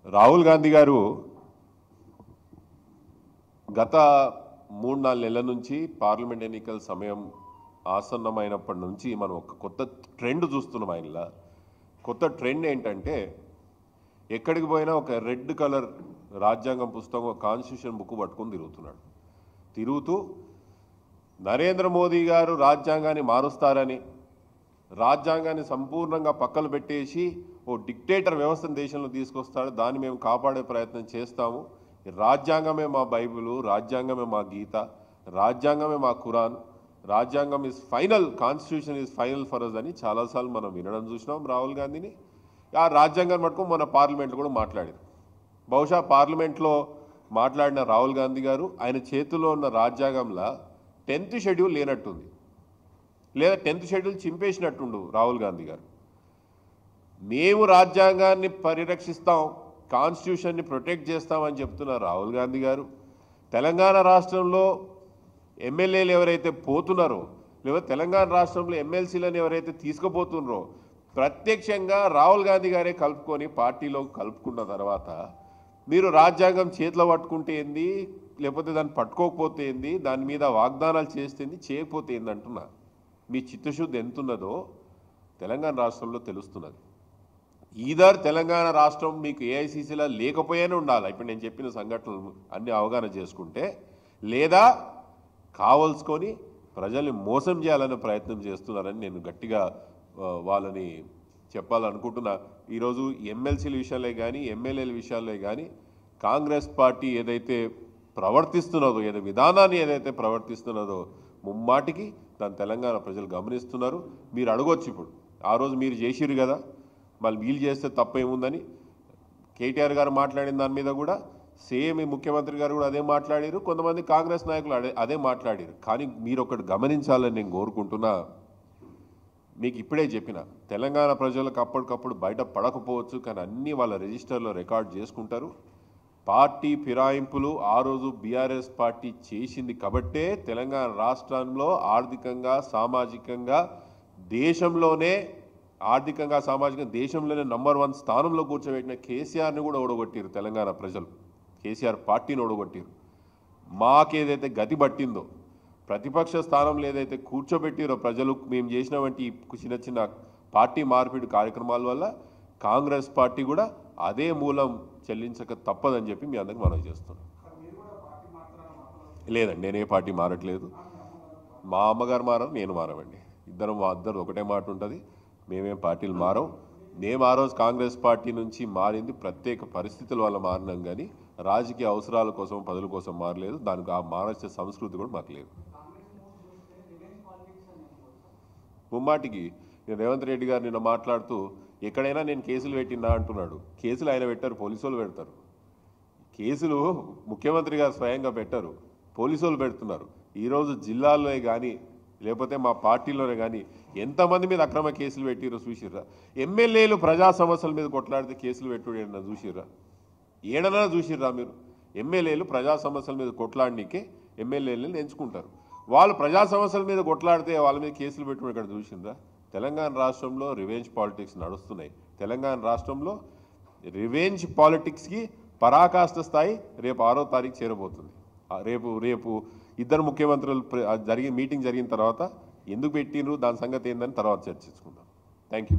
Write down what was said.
రాహుల్ గాంధీ గారు గత 3-4 నెలల నుంచి పార్లమెంట్ ఎన్నికల సమయం ఆసన్నమైనప్పటి నుంచి మనం ఒక కొత్త ట్రెండ్ చూస్తున్నాం. ఆయనలా కొత్త ట్రెండ్ ఏంటంటే ఎక్కడికి పోయినా ఒక రెడ్ కలర్ రాజ్యాంగం పుస్తకం కాన్స్టిట్యూషన్ బుక్ పట్టుకొని తిరుగుతూ నరేంద్ర మోదీ గారు రాజ్యాంగాన్ని మారుస్తారని, రాజ్యాంగాన్ని సంపూర్ణంగా పక్కలు పెట్టేసి ఓ డిక్టేటర్ వ్యవస్థను దేశంలో తీసుకొస్తాడు, దాన్ని మేము కాపాడే ప్రయత్నం చేస్తాము, రాజ్యాంగమే మా బైబిలు, రాజ్యాంగమే మా గీత, రాజ్యాంగమే మా ఖురాన్, రాజ్యాంగం is final, constitution is final for us అని చాలాసార్లు మనం వినడం చూసినాం రాహుల్ గాంధీని. ఆ రాజ్యాంగాన్ని పట్టుకొని మన పార్లమెంట్లో కూడా మాట్లాడారు. బహుశా పార్లమెంట్లో మాట్లాడిన రాహుల్ గాంధీ గారు ఆయన చేతిలో ఉన్న రాజ్యాంగంలో 10th షెడ్యూల్ లేనట్టుంది, లేదా 10th షెడ్యూల్ చింపేసినట్టుండు రాహుల్ గాంధీ గారు. మేము రాజ్యాంగాన్ని పరిరక్షిస్తాం, కాన్స్టిట్యూషన్ని ప్రొటెక్ట్ చేస్తామని చెప్తున్న రాహుల్ గాంధీ గారు తెలంగాణ రాష్ట్రంలో ఎమ్మెల్యేలు ఎవరైతే పోతున్నారో, లేదా తెలంగాణ రాష్ట్రంలో ఎమ్మెల్సీలను ఎవరైతే తీసుకుపోతున్నారో ప్రత్యక్షంగా రాహుల్ గాంధీ గారే కలుపుకొని పార్టీలో కలుపుకున్న తర్వాత మీరు రాజ్యాంగం చేతిలో పట్టుకుంటే ఏంది, లేకపోతే దాన్ని పట్టుకోకపోతే ఏంది, దాని మీద వాగ్దానాలు చేస్తేంది, చేయకపోతే ఏంది అంటున్నా. మీ చిత్తశుద్ధి ఎంతున్నదో తెలంగాణ రాష్ట్రంలో తెలుస్తున్నది. ఈధర్ తెలంగాణ రాష్ట్రం మీకు ఏఐసిసిలో లేకపోయానే ఉండాలి, ఇప్పుడు నేను చెప్పిన సంఘటనలు అన్ని అవగాహన చేసుకుంటే, లేదా కావలసుకొని ప్రజల్ని మోసం చేయాలనే ప్రయత్నం చేస్తున్నారని నేను గట్టిగా వాళ్ళని చెప్పాలనుకుంటున్నా. ఈరోజు ఎమ్మెల్సీల విషయాలే కానీ ఎమ్మెల్యేల విషయాలే కానీ కాంగ్రెస్ పార్టీ ఏదైతే ప్రవర్తిస్తున్నదో, విధానాన్ని ఏదైతే ప్రవర్తిస్తున్నదో ముమ్మాటికి దాని తెలంగాణ ప్రజలు గమనిస్తున్నారు. మీరు అడగొచ్చు, ఇప్పుడు ఆ రోజు మీరు చేసిరు కదా, మళ్ళీ వీళ్ళు చేస్తే తప్పేముందని కేటీఆర్ గారు మాట్లాడిన దాని మీద కూడా సేమ్ ముఖ్యమంత్రి గారు కూడా అదే మాట్లాడారు, కొంతమంది కాంగ్రెస్ నాయకులు అదే మాట్లాడారు. కానీ మీరు ఒకటి గమనించాలని నేను కోరుకుంటున్నా. మీకు ఇప్పుడే చెప్పిన తెలంగాణ ప్రజలకు అప్పటికప్పుడు బయట పడకపోవచ్చు, కానీ అన్నీ వాళ్ళ రిజిస్టర్లో రికార్డ్ చేసుకుంటారు. పార్టీ ఫిరాయింపులు ఆ రోజు బీఆర్ఎస్ పార్టీ చేసింది కాబట్టే తెలంగాణ రాష్ట్రంలో ఆర్థికంగా సామాజికంగా దేశంలోనే నంబర్ 1 స్థానంలో కూర్చోబెట్టిన కేసీఆర్ని కూడా ఓడగొట్టారు తెలంగాణ ప్రజలు, కేసీఆర్ పార్టీని ఓడగొట్టారు. మాకేదైతే గతి పట్టిందో, ప్రతిపక్ష స్థానంలో ఏదైతే కూర్చోబెట్టిరో ప్రజలు, మేము చేసినటువంటి చిన్న చిన్న పార్టీ మార్పిడి కార్యక్రమాల వల్ల కాంగ్రెస్ పార్టీ కూడా అదే మూలం చెల్లించక తప్పదని చెప్పి మీ అందరికి మనవి చేస్తున్నాం. లేదండి, నేను ఏ పార్టీ మారట్లేదు. మా అమ్మగారు మారరు, నేను మారవండి, మా ఇద్దరు ఒకటే మాట ఉంటుంది. మేమేం పార్టీలు మారం. మేము ఆ రోజు కాంగ్రెస్ పార్టీ నుంచి మారింది ప్రత్యేక పరిస్థితుల వల్ల మారినాం, కానీ రాజకీయ అవసరాల కోసం పదవుల కోసం మారలేదు. దానికి ఆ మానసిక సంస్కృతి కూడా మాకు లేదు. ముమ్మాటికి రేవంత్ రెడ్డి గారు నిన్న మాట్లాడుతూ ఎక్కడైనా నేను కేసులు పెట్టినా అంటున్నాడు. కేసులు ఆయన పెట్టారు, పోలీసు వాళ్ళు పెడతారు. కేసులు ముఖ్యమంత్రి గారు స్వయంగా పెట్టారు, పోలీసు వాళ్ళు పెడుతున్నారు. ఈరోజు జిల్లాల్లో కానీ లేకపోతే మా పార్టీలోనే కానీ ఎంతమంది మీద అక్రమ కేసులు పెట్టిరో చూసిర్రా? ఎమ్మెల్యేలు ప్రజా సమస్యల మీద కొట్లాడితే కేసులు పెట్టుడు ఏడన్నా చూసిర్రా? ఏడన్నా చూసిర్రా మీరు? ఎమ్మెల్యేలు ప్రజా సమస్యల మీద కొట్లాడనీకే ఎమ్మెల్యేలను ఎంచుకుంటారు. వాళ్ళు ప్రజా సమస్యల మీద కొట్లాడితే వాళ్ళ మీద కేసులు పెట్టుకుని ఇక్కడ చూసిండ్రా? తెలంగాణ రాష్ట్రంలో రివెంజ్ పాలిటిక్స్ నడుస్తున్నాయి. తెలంగాణ రాష్ట్రంలో రివెంజ్ పాలిటిక్స్కి పరాకాష్ఠ స్థాయి రేపు 6వ తారీఖు చేరబోతుంది. రేపు ఇద్దరు ముఖ్యమంత్రులు మీటింగ్ జరిగిన తర్వాత ఎందుకు పెట్టినరు, దాని సంగతి ఏందని తర్వాత చర్చించుకుందాం. Thank you.